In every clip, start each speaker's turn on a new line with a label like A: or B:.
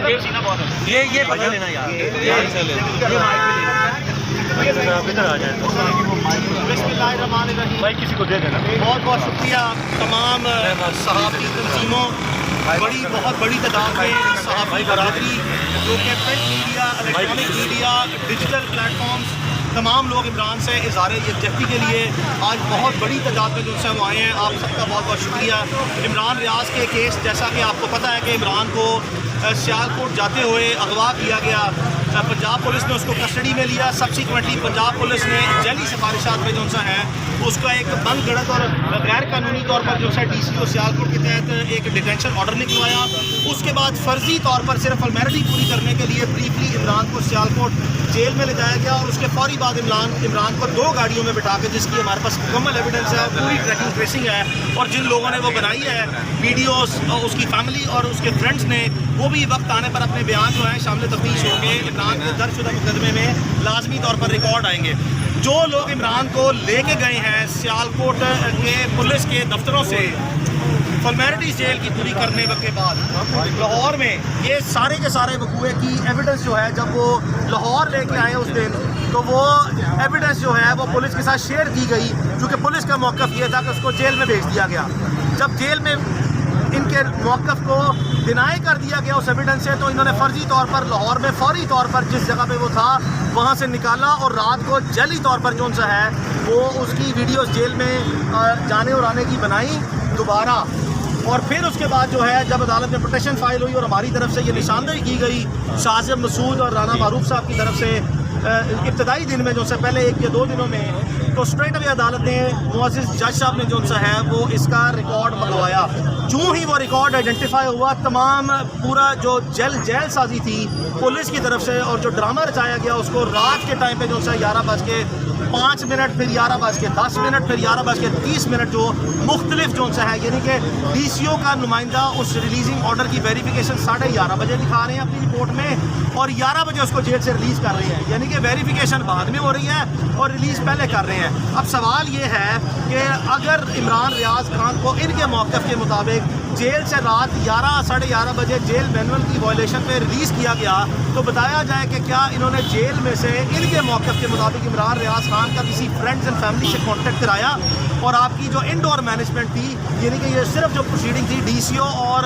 A: یہ پکڑ لینا یار، ادھر آ جائیں
B: بسم اللہ الرحمن الرحیم.
A: بھائی کسی کو دے دینا.
B: بہت بہت شکریہ تمام صحافی تنظیموں، بہت بڑی تعداد میں صحافی برادری جو کہ print media, electronic media, digital platforms, تمام لوگ عمران سے اظہار یکجہتی کے لیے آج بہت بڑی تعداد میں جو سے وہ آئے ہیں. آپ سب کا بہت بہت شکریہ. عمران ریاض کے کیس، جیسا کہ آپ کو پتہ ہے کہ عمران کو سیالکوٹ جاتے ہوئے اغوا کیا گیا. پنجاب پولیس نے اس کو کسٹڈی میں لیا. سبسیکوینٹلی پنجاب پولیس نے ذیلی سفارشات میں جو سا ہے اس کا ایک بند گڑت اور غیر قانونی طور پر جو سا ڈی سی او سیالکوٹ کے تحت ایک ڈیٹینشن آرڈر نکلوایا. اس کے بعد فرضی طور پر صرف فارمیلٹی پوری کرنے کے لیے بریفلی عمران کو سیالکوٹ جیل میں لے جایا گیا اور اس کے فوری بعد عمران کو 2 گاڑیوں میں بٹھا کے، جس کی ہمارے پاس مکمل ایویڈنس ہے، پوری ٹریکنگ ٹریسنگ ہے، اور جن لوگوں نے وہ بنائی ہے ویڈیوز، اس کی فیملی اور اس کے فرینڈس نے، وہ بھی وقت آنے پر اپنے بیان جو ہیں شامل تفتیش ہو کے عمران کے درج شدہ مقدمے میں لازمی طور پر ریکارڈ آئیں گے. جو لوگ عمران کو لے کے گئے ہیں سیالکوٹ کے پولیس کے دفتروں سے فارمیلٹیز جیل کی پوری کرنے کے بعد لاہور میں، یہ سارے کے سارے وقوعے کی ایویڈنس جو ہے جب وہ لاہور لے کے آئے اس دن، تو وہ ایویڈنس جو ہے وہ پولیس کے ساتھ شیئر کی گئی، کیونکہ پولیس کا موقف یہ تھا کہ اس کو جیل میں بھیج دیا گیا. جب جیل میں ان کے موقف کو ڈینائی کر دیا گیا اس ایویڈنس سے، تو انہوں نے فرضی طور پر لاہور میں فوری طور پر جس جگہ پہ وہ تھا وہاں سے نکالا اور رات کو جعلی طور پر جو سا ہے وہ اس کی ویڈیوز جیل میں جانے اور آنے کی بنائی دوبارہ. اور پھر اس کے بعد جو ہے جب عدالت میں پٹیشن فائل ہوئی اور ہماری طرف سے یہ نشاندہی کی گئی شاذب مسعود اور رانا معروف صاحب کی طرف سے ابتدائی دن میں جو سے پہلے 1 یا 2 دنوں میں، تو اسٹریٹ اوے عدالت نے معزز جج صاحب نے جو سا ہے وہ اس کا ریکارڈ منگوایا. چوں ہی وہ ریکارڈ آئیڈینٹیفائی ہوا، تمام پورا جو جیل سازی تھی پولیس کی طرف سے اور جو ڈرامہ رچایا گیا اس کو رات کے ٹائم پہ جو سا 11:05 پھر 11:10 پھر 11:30 جو مختلف جو سا ہے، یعنی کہ ڈی سی او کا نمائندہ اس ریلیزنگ آرڈر کی ویریفیکیشن 11:30 بجے دکھا رہے ہیں اپنی رپورٹ میں، اور 11 بجے اس کو جیل سے ریلیز کر رہے ہیں، یعنی کہ ویریفیکیشن بعد میں ہو رہی ہے اور ریلیز پہلے کر رہے ہیں. اب سوال یہ ہے کہ اگر عمران ریاض خان کو ان کے موقف کے مطابق جیل سے رات 11:30 بجے جیل مینول کی وائلیشن پہ ریلیز کیا گیا، تو بتایا جائے کہ کیا انہوں نے جیل میں سے ان کے موقف کے مطابق عمران ریاض خان کا کسی فرینڈز اینڈ فیملی سے کانٹیکٹ کرایا، اور آپ کی جو انڈور مینجمنٹ تھی، یعنی کہ یہ صرف جو پروسیڈنگ تھی ڈی سی او اور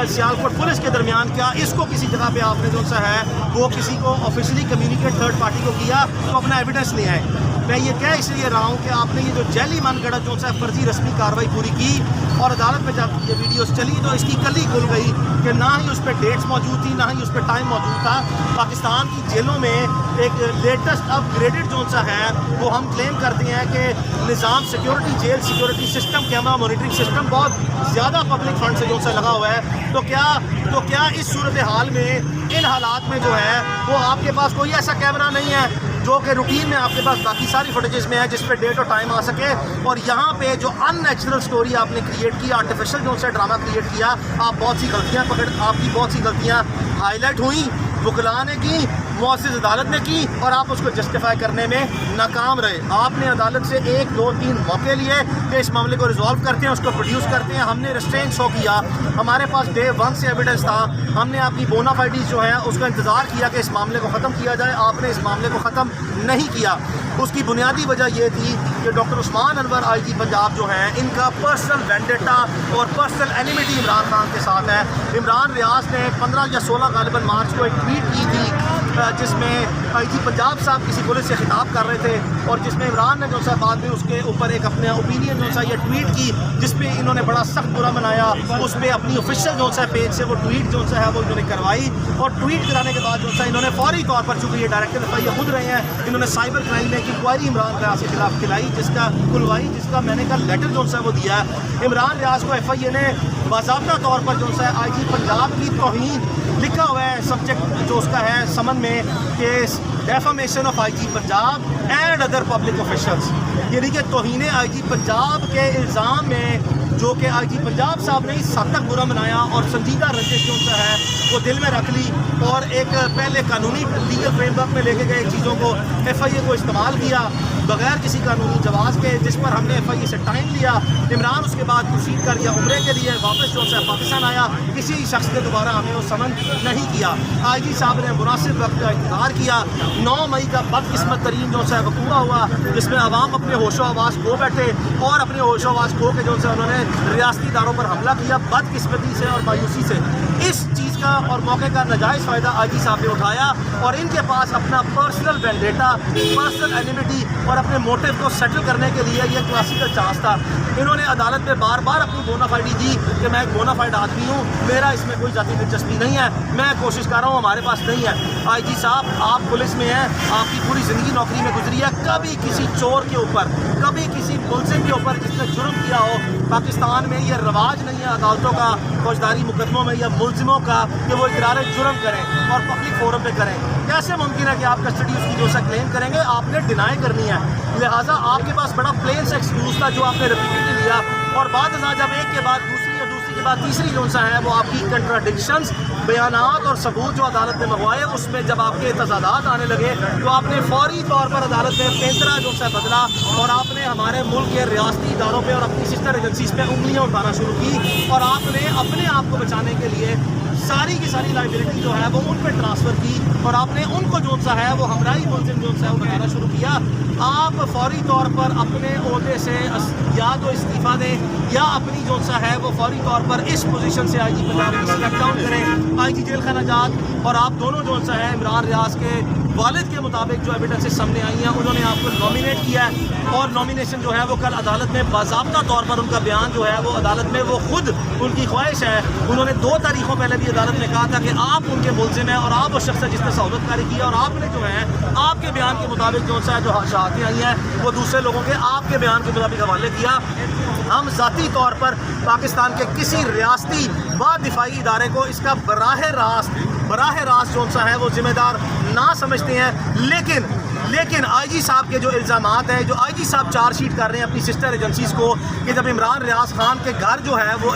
B: سیالکوٹ پولیس کے درمیان، کیا اس کو کسی جگہ پہ آپ نے جو سا ہے وہ کسی کو آفیشلی کمیونیکیٹ تھرڈ پارٹی کو کیا، تو اپنا ایویڈنس لے آئے. میں یہ کہہ اس لیے رہا ہوں کہ آپ نے یہ جو جعلی من گڑت جو سا فرضی رسمی کارروائی پوری کی، اور عدالت میں جب یہ ویڈیوز چلی تو اس کی کلی کھل گئی کہ نہ ہی اس پہ ڈیٹس موجود تھی، نہ ہی اس پہ ٹائم موجود تھا. پاکستان کی جیلوں میں ایک لیٹسٹ اپ گریڈڈ جو سا ہے وہ ہم کلیم کرتے ہیں کہ نظام security, jail security system, camera monitoring system بہت زیادہ پبلک فنڈ سے جو سا لگا ہوا ہے. تو کیا اس صورتحال میں، ان حالات میں جو ہے وہ آپ کے پاس کوئی ایسا کیمرہ نہیں ہے جو کہ روٹین میں آپ کے پاس باقی ساری فوٹیجز میں ہے جس پہ ڈیٹ اور ٹائم آ سکے؟ اور یہاں پہ جو ان نیچرل سٹوری آپ نے کریٹ کی، آرٹیفیشل جو سے ڈرامہ کریٹ کیا، آپ کی بہت سی غلطیاں ہائی لائٹ ہوئیں، وکلاء نے کی، معزز عدالت نے کی، اور آپ اس کو جسٹیفائی کرنے میں ناکام رہے. آپ نے عدالت سے 1 2 3 موقع لیے کہ اس معاملے کو ریزالو کرتے ہیں، اس کو پروڈیوس کرتے ہیں. ہم نے ریسٹرین شو کیا، ہمارے پاس ڈے 1 سے ایویڈنس تھا. ہم نے آپ کی بونا فائڈیز جو ہیں اس کا انتظار کیا کہ اس معاملے کو ختم کیا جائے. آپ نے اس معاملے کو ختم نہیں کیا. اس کی بنیادی وجہ یہ تھی کہ ڈاکٹر عثمان انور آئی جی پنجاب جو ہیں، ان کا پرسنل وینڈیٹا اور پرسنل اینیمیٹی عمران خان کے ساتھ ہے. عمران ریاض نے 15 یا 16 غالباً مارچ کو ایک ٹویٹ کی تھی جس میں آئی جی پنجاب صاحب کسی پولیس سے خطاب کر رہے تھے، اور جس میں عمران نے جو سا بعد میں اس کے اوپر ایک اپنے اوپینین جو سا یہ ٹویٹ کی، جس پہ انہوں نے بڑا سخت برا منایا. اس پہ اپنی آفیشیل جو سا پیج سے وہ ٹویٹ جو سا ہے وہ انہوں نے کروائی، اور ٹویٹ کرانے کے بعد جو سا انہوں نے فوری طور پر، چونکہ یہ ڈائریکٹر FIA خود رہے ہیں، انہوں نے سائبر کرائم میں ایک انکوائری عمران ریاض کے خلاف کھلوائی، جس کا میں نے کل لیٹر جو سا وہ دیا ہے. عمران ریاض کو FIA نے باضابطہ طور پر جو سا آئی جی پنجاب کی توہین لکھا ہوا ہے، سبجیکٹ جو اس کا ہے سمن میں کہ defamation of I G Punjab and other public officials. یعنی کہ توہین آئی جی پنجاب کے الزام میں جو کہ آئی جی پنجاب صاحب نے اس حد تک برا منایا اور سنجیدہ رنجش جو سا ہے وہ دل میں رکھ لی اور ایک پہلے قانونی لیگل فریم ورک میں لے کے گئے چیزوں کو ایف آئی اے کو استعمال کیا بغیر کسی قانونی جواز کے, جس پر ہم نے ایف آئی اے سے ٹائم لیا. عمران اس کے بعد پروسیڈ کر گیا عمرے کے لیے, واپس جو ہے پاکستان آیا, کسی شخص نے دوبارہ ہمیں وہ سمن نہیں کیا. آئی جی صاحب نے مناسب وقت کا انتظار کیا. 9 مئی کا بدقسمت ترین جو ہے وقوع ہوا جس میں عوام اپنے ہوش و آواز کھو بیٹھے اور اپنے ہوش و آواز کھو کے جو ہے انہوں نے ریاستی اداروں پر حملہ کیا بدقسمتی سے اور مایوسی سے. اس چیز کا اور موقع کا ناجائز فائدہ آئی جی صاحب نے اٹھایا اور ان کے پاس اپنا پرسنل وینڈیٹا, پرسنل اینیمیٹی اور اپنے موٹیو کو سیٹل کرنے کے لیے یہ کلاسیکل چانس تھا. انہوں نے عدالت میں بار بار اپنی بونافائیڈی دی کہ میں ایک بونافائیڈ آدمی ہوں, میرا اس میں کوئی ذاتی دلچسپی نہیں ہے, میں کوشش کر رہا ہوں, ہمارے پاس نہیں ہے. آئی جی صاحب آپ پولیس میں ہیں, آپ کی پوری زندگی نوکری میں گزری ہے, کبھی کسی چور کے اوپر, کبھی کسی ملزم کے اوپر جس نے جرم کیا ہو, پاکستان میں یہ رواج نہیں ہے عدالتوں کا فوجداری مقدموں میں یا ملزموں کا کہ وہ اقرار جرم کریں اور پبلک فورم پہ کریں. کیسے ممکن ہے کہ آپ کسٹڈی اس کی جو سا کلیم کریں گے, آپ نے ڈینائی کرنی ہے. لہٰذا آپ کے پاس بڑا پلین سے ایکسکیوز تھا جو آپ نے ریپیٹڈلی لیا اور بعد ازاں جب ایک کے بعد دوسری اور دوسری کے بعد تیسری جو سا ہے وہ آپ کی کنٹراڈکشنز, بیانات اور ثبوت جو عدالت نے منگوائے اس میں جب آپ کے تضادات آنے لگے تو آپ نے فوری طور پر عدالت میں پینترا جو سا بدلا اور آپ نے ہمارے ملک کے ریاستی اداروں پہ اور اپنی سسٹر ایجنسیز پہ انگلیاں اٹھانا شروع کی اور آپ نے اپنے آپ کو بچانے کے لیے ساری کی ساری لائبلٹی جو ہے وہ ان پہ ٹرانسفر کی اور آپ نے ان کو جو سا ہے وہ ہمراہی ملزم جو سا ہے وہ بنانا شروع کیا. آپ فوری طور پر اپنے عہدے سے یا تو استعفیٰ دیں یا اپنی جو سا ہے وہ فوری طور پر اس پوزیشن سے آئی جی پنجاب کو اسٹیپ ڈاؤن کریں. آئی جی جیل خانہ جات اور آپ دونوں جو سا ہے عمران ریاض کے والد کے مطابق جو ایویڈنسز سامنے آئی ہیں انہوں نے آپ کو نامینیٹ کیا ہے اور نامینیشن جو ہے وہ کل عدالت میں باضابطہ طور پر ان کا بیان جو ہے وہ عدالت میں وہ خود ان کی خواہش ہے. انہوں نے 2 تاریخوں پہلے بھی عدالت میں کہا تھا کہ آپ ان کے ملزم ہیں اور آپ اس شخص ہے جس نے سہولت کاری کی ہے اور آپ نے جو ہے آپ کے بیان کے مطابق جو ہے جو شہادتیں آئی ہیں وہ دوسرے لوگوں کے آپ کے بیان کے مطابق حوالے کیا. ہم ذاتی طور پر پاکستان کے کسی ریاستی و دفاعی ادارے کو اس کا براہ راست جو سا ہے وہ ذمہ دار نہ سمجھتے ہیں. لیکن آئی جی صاحب کے جو الزامات ہیں, جو آئی جی صاحب چارج شیٹ کر رہے ہیں اپنی سسٹر ایجنسیز کو کہ جب عمران ریاض خان کے گھر جو ہے وہ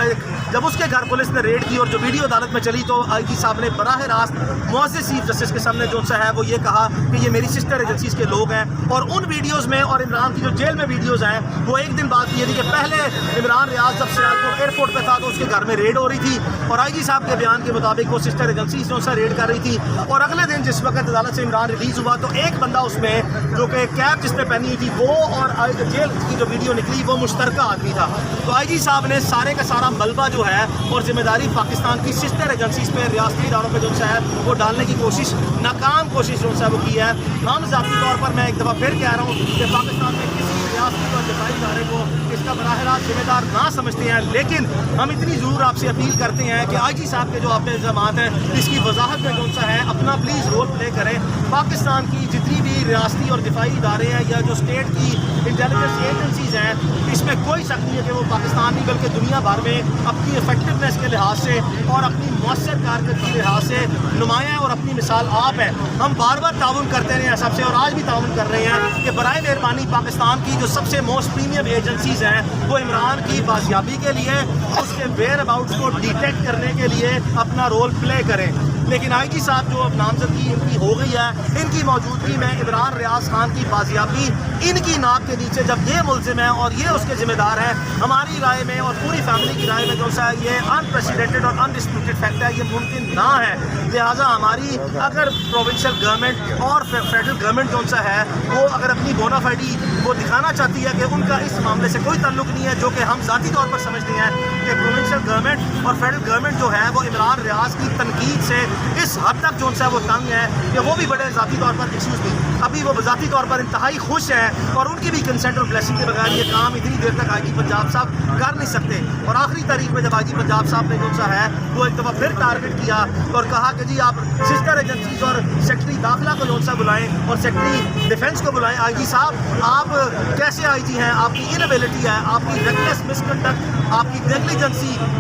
B: جب اس کے گھر پولیس نے ریڈ کی اور جو ویڈیو عدالت میں چلی تو آئی جی صاحب نے براہ راست معزز چیف جسٹس کے سامنے جو سا ہے وہ یہ کہا کہ یہ میری سسٹر ایجنسیز کے لوگ ہیں. اور ان ویڈیوز میں اور عمران کی جو جیل میں ویڈیوز ہیں وہ ایک دن بعد یہ تھی کہ پہلے عمران ریاض جب سیالکوٹ ایئرپورٹ پہ تھا تو اس کے گھر میں ریڈ ہو رہی تھی اور آئی جی صاحب کے بیان کے مطابق وہ سسٹر ایجنسیز جو سا ریڈ کر رہی تھی اور اگلے دن جس وقت عدالت سے عمران ریلیز ہوا تو ایک بندہ اس میں جو کہ کیب جس نے پہنی ہوئی تھی وہ اور جیل کی جو ویڈیو نکلی وہ مشترکہ آدمی تھا. تو آئی جی صاحب نے سارے کا سارا ملبہ جو ہے اور ذمہ داری پاکستان کی سسٹر ایجنسیز پہ ریاستی اداروں پہ جو ہے وہ ڈالنے کی کوشش, ناکام کوشش جو ہے وہ کی ہے. ہم ذاتی طور پر میں ایک دفعہ پھر کہہ رہا ہوں کہ پاکستان میں کسی ریاستی اور دفاعی ادارے کو اس کا براہ راست ذمہ دار نہ سمجھتے ہیں, لیکن ہم اتنی ضرور آپ سے اپیل کرتے ہیں کہ آئی جی صاحب کے جو آپ کے الزامات ہیں اس کی وضاحت میں کون سا ہے اپنا پلیز رول پلے کریں. پاکستان کی جتنی بھی ریاستی اور دفاعی ادارے ہیں یا جو اسٹیٹ کی انٹیلیجنس ایجنسیز ہیں اس میں کوئی شک نہیں ہے کہ وہ پاکستان نہیں بلکہ دنیا بھر میں اپنی افیکٹونیس کے لحاظ سے اور اپنی مؤثر کارکردگی کے لحاظ سے نمایاں اور اپنی مثال آپ ہیں. ہم بار بار تعاون کرتے رہے ہیں سب سے اور آج بھی تعاون کر رہے ہیں کہ برائے مہربانی پاکستان کی جو سب سے موسٹ پریمیم ایجنسیز ہیں وہ عمران کی بازیابی کے لیے اس کے ویئر اباؤٹس کو ڈیٹیکٹ کرنے کے لیے اپنا رول پلے کریں. لیکن آئی جی صاحب جو اب نامزدگی ان کی ہو گئی ہے, ان کی موجودگی میں عمران ریاض خان کی بازیابی ان کی ناک کے نیچے جب یہ ملزم ہے اور یہ اس کے ذمہ دار ہیں, ہماری رائے میں اور پوری فیملی کی رائے میں جو سا یہ انپریسیڈنٹڈ اور انڈسپیوٹڈ فیکٹ ہے, یہ ممکن نہ ہے. لہٰذا ہماری اگر پروونشل گورنمنٹ اور فیڈرل گورنمنٹ جو سا ہے وہ اگر اپنی بونافائیڈی وہ دکھانا چاہتی ہے کہ ان کا اس معاملے سے کوئی تعلق نہیں ہے, جو کہ ہم ذاتی طور پر سمجھتے ہیں کہ پروونشل گورنمنٹ اور فیڈرل گورنمنٹ جو ہے وہ عمران ریاض کی تنقید سے اس حد تک جو ہے وہ تنگ ہے کہ وہ بھی بڑے ذاتی طور پر ایکسکیوز نہیں, ابھی وہ ذاتی طور پر انتہائی خوش ہیں اور ان کی بھی کنسنٹ اور بلیسنگ کے بغیر یہ کام اتنی دیر تک آئی جی پنجاب صاحب کر نہیں سکتے. اور آخری تاریخ میں جب آئی جی پنجاب صاحب نے جو سا ہے وہ ایک دفعہ پھر ٹارگٹ کیا اور کہا کہ جی آپ سسٹر ایجنسیز اور سیکٹری داخلہ کو جو سا بلائیں اور سیکٹری ڈیفینس کو بلائیں. آئی جی صاحب آپ کیسے آئی جی ہیں, آپ کی انیبلٹی ہے, آپ کی ریکلیس مس کنڈکٹ, آپ کی نیگلیجنسی,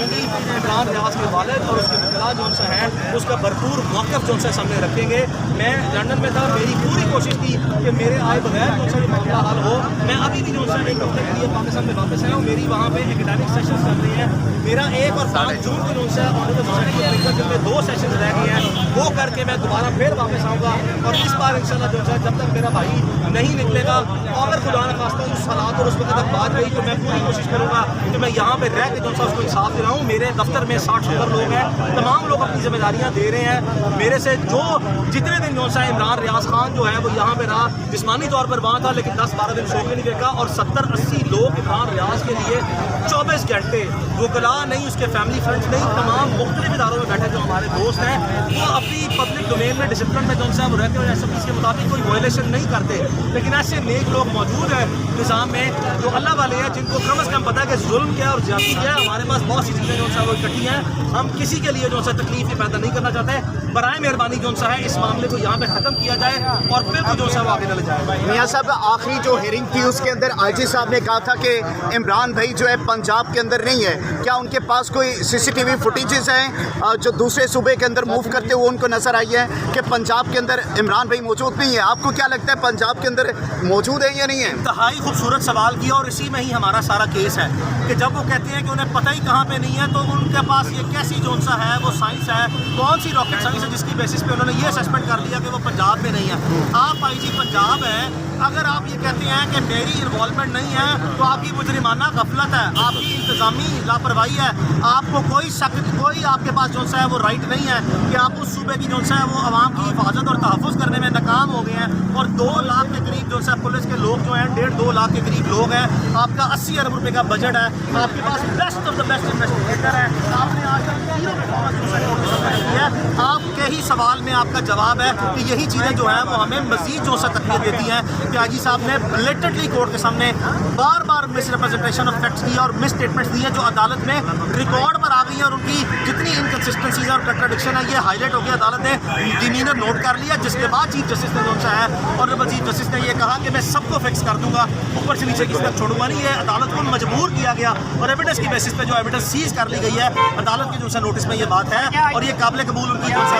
B: ہوں گی عمران ریاض کے والد اور اس کے وکلاء جو سا ہے اس کا بھرپور موقف جو سا سامنے رکھیں گے. میں لندن میں تھا, میری پوری کوشش تھی کہ میرے آئے بغیر جو سا یہ معاملہ حل ہو. میں ابھی بھی جو سا ایک ہفتے کے لیے پاکستان میں واپس آیا ہوں. میری وہاں پہ اکیڈمک سیشنز چل رہی ہیں. میرا 1 اور 5 جون کو جو سا جن میں 2 سیشنز رہ گئے ہیں وہ کر کے میں دوبارہ پھر واپس آؤں گا. اور اس بار انشاءاللہ جو ہے جب تک میرا بھائی نہیں نکلے گا, اگر خدا نہ خواستہ اس حالات اور اس وقت تک بات گئی تو میں پوری کوشش کروں گا کہ میں یہاں پہ رہ کے جو سا اس کو انصاف دلاؤں. میرے دفتر میں 60-70 لوگ ہیں, تمام لوگ اپنی ذمہ داریاں دے رہے ہیں. میرے سے جو جتنے دن جو سا عمران ریاض خان جو ہے وہ یہاں پہ رہا, جسمانی طور پر وہاں تھا لیکن 10-12 دن سو کے نہیں دیکھا. اور 70-80 لوگ عمران ریاض کے لیے 24 گھنٹے, وکلاء نہیں, اس کے فیملی فرینڈس نہیں, تمام مختلف اداروں میں بیٹھے جو ہمارے دوست ہیں وہ اپنی پبلک ڈومین میں ڈسپلن میں جو سا وہ رہتے ہیں, اس کے مطابق کوئی وائلیشن نہیں کرتے. لیکن ایسے نیک لوگ موجود ہیں نظام میں جو اللہ والے ہیں, جن کو کم از کم پتہ ہے کہ ظلم کیا اور زیادتی کیا ہے. ہمارے پاس بہت سی چیزیں جو سا وہ اکٹھی ہیں, ہم کسی کے لیے جو سا تکلیف پیدا نہیں کرنا چاہتے. برائے مہربانی جو سا ہے اس معاملے کو یہاں پہ ختم کیا جائے اور پھر وہ جو سا وہ آگے نہ لے جائے.
C: میاں صاحب, آخری جو ہیئرنگ تھی اس کے اندر آئی جی صاحب نے کہا تھا کہ عمران بھائی جو ہے پنجاب کے اندر نہیں ہے. کیا ان کے پاس کوئی CCTV فوٹیجز ہیں جو دوسرے صوبے کے اندر موو کرتے ہوئے ان کو نظر آئی ہے کہ پنجاب کے اندر عمران بھائی موجود نہیں ہے؟ آپ کو کیا لگتا ہے پنجاب کے اندر موجود ہے یا نہیں ہے؟
B: انتہائی خوبصورت سوال کیا, اور اسی میں ہی ہمارا سارا کیس ہے کہ جب وہ کہتے ہیں کہ انہیں پتہ ہی کہاں پہ نہیں ہے تو ان کے پاس یہ کیسی جو سا ہے وہ سائنس ہے, کون سی راکٹ سائنس ہے جس کی بیسس پہ انہوں نے یہ اسسمنٹ کر لیا کہ وہ پنجاب میں نہیں ہے. آپ آئی جی پنجاب ہے, اگر آپ یہ کہتے ہیں کہ میری انوالومنٹ نہیں ہے تو آپ کی مجرمانہ غفلت ہے, آپ کی انتظامی لاپرواہی ہے. آپ کو کوئی شک, کوئی آپ کے پاس جو سا ہے وہ رائٹ نہیں ہے کہ آپ اس صوبے کی جو سا ہے وہ عوام کی حفاظت اور تحفظ کرنے میں ناکام ہو گئے ہیں. اور 2 لاکھ کے قریب جو سا پولیس کے لوگ جو ہیں 1.5-2 لاکھ کے قریب لوگ ہیں. آپ کا 80 ارب روپے کا بجٹ ہے, آپ کے پاس best of the best investigator ہے. آپ نے آج تک زیرو پرفارمنس کی ہے. آپ کے ہی سوال میں آپ کا جواب ہے کہ یہی چیزیں جو ہیں وہ ہمیں مزید جو سا تقویت دیتی ہیں کہ آئی جی صاحب نے بلیٹنٹلی کورٹ کے سامنے بار بار مس ریپرزنٹیشن آف فیکٹس دی اور مس اسٹیٹمنٹس دی ہیں جو عدالت میں ریکارڈ پر آ گئی ہیں, اور ان کی جتنی انکنسسٹنسیز اور کنٹراڈکشن ہے یہ ہائی لائٹ ہو گیا. عدالت نے ڈیمینر نوٹ کر لیا, جس کے بعد چیف جسٹس نے جو سا ہے اور چیف جسٹس نے یہ کہا کہ میں سب کو فکس کر دوں گا, اوپر سے نیچے کسی تک چھوڑوں گا نہیں. یہ عدالت کو مجبور کیا گیا اور ایویڈنس کی بیسس پہ جو ایویڈنس سیز کر لی گئی ہے عدالت کے جو سا نوٹس میں یہ بات ہے, اور یہ قابل قبول ان کی جو سا